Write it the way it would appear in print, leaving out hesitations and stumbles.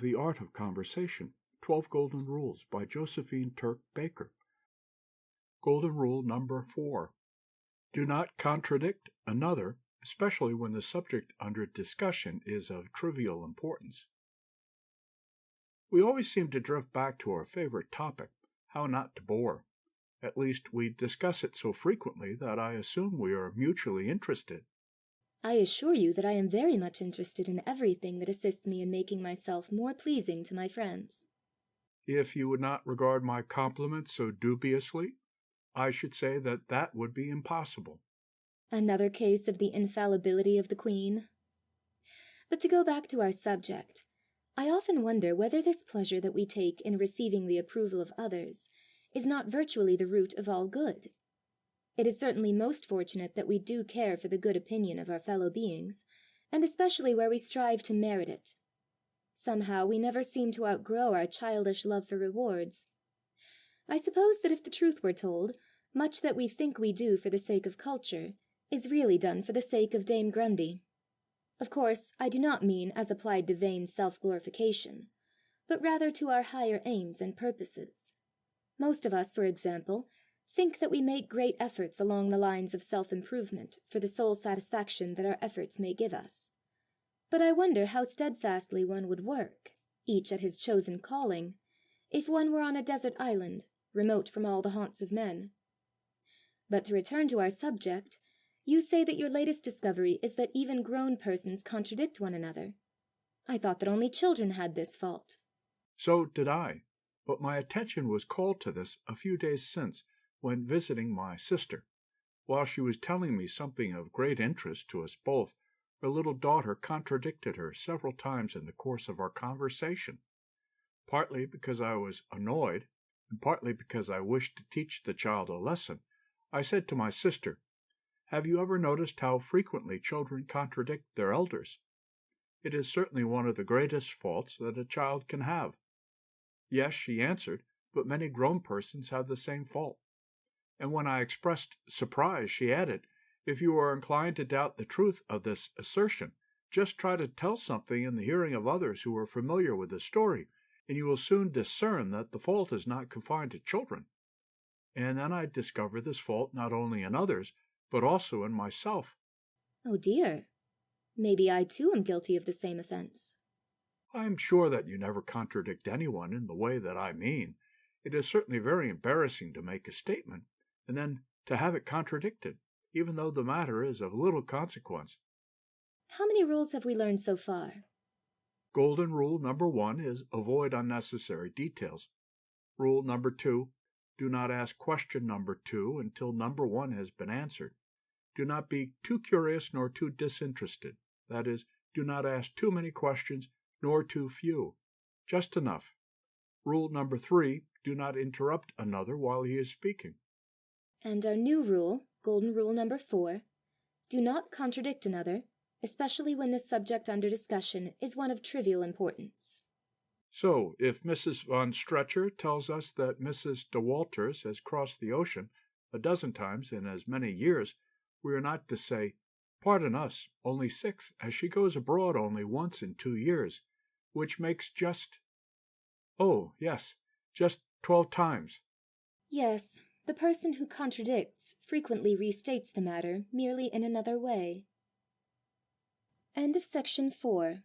The Art of Conversation, 12 Golden Rules by Josephine Turk Baker. Golden Rule number 4. Do not contradict another, especially when the subject under discussion is of trivial importance. We always seem to drift back to our favorite topic, how not to bore. At least we discuss it so frequently that I assume we are mutually interested. I assure you that I am very much interested in everything that assists me in making myself more pleasing to my friends. If you would not regard my compliments so dubiously, I should say that that would be impossible. Another case of the infallibility of the Queen. But to go back to our subject, I often wonder whether this pleasure that we take in receiving the approval of others is not virtually the root of all good. It is certainly most fortunate that we do care for the good opinion of our fellow beings, and especially where we strive to merit it. Somehow we never seem to outgrow our childish love for rewards. I suppose that if the truth were told, much that we think we do for the sake of culture is really done for the sake of Dame Grundy. Of course, I do not mean as applied to vain self-glorification, but rather to our higher aims and purposes. Most of us, for example, think that we make great efforts along the lines of self-improvement for the sole satisfaction that our efforts may give us. But I wonder how steadfastly one would work, each at his chosen calling, if one were on a desert island, remote from all the haunts of men. But to return to our subject, you say that your latest discovery is that even grown persons contradict one another. I thought that only children had this fault. So did I, but my attention was called to this a few days since when visiting my sister. While she was telling me something of great interest to us both, her little daughter contradicted her several times in the course of our conversation. Partly because I was annoyed, and partly because I wished to teach the child a lesson, I said to my sister, "Have you ever noticed how frequently children contradict their elders? It is certainly one of the greatest faults that a child can have." "Yes," she answered, "but many grown persons have the same fault." And when I expressed surprise, she added, "If you are inclined to doubt the truth of this assertion, just try to tell something in the hearing of others who are familiar with the story, and you will soon discern that the fault is not confined to children." And then I discovered this fault not only in others, but also in myself. Oh dear! Maybe I too am guilty of the same offense. I am sure that you never contradict anyone in the way that I mean. It is certainly very embarrassing to make a statement, and then to have it contradicted, even though the matter is of little consequence. How many rules have we learned so far? Golden Rule number 1 is avoid unnecessary details. Rule number 2, do not ask question number 2 until number 1 has been answered. Do not be too curious nor too disinterested. That is, do not ask too many questions nor too few. Just enough. Rule number 3, do not interrupt another while he is speaking. And our new rule, Golden Rule number 4, do not contradict another, especially when the subject under discussion is one of trivial importance. So, if Mrs. von Stretcher tells us that Mrs. de Walters has crossed the ocean a dozen times in as many years, we are not to say, "Pardon us, only 6, as she goes abroad only once in 2 years, which makes just 12 times." Yes, the person who contradicts frequently restates the matter merely in another way. End of section 4.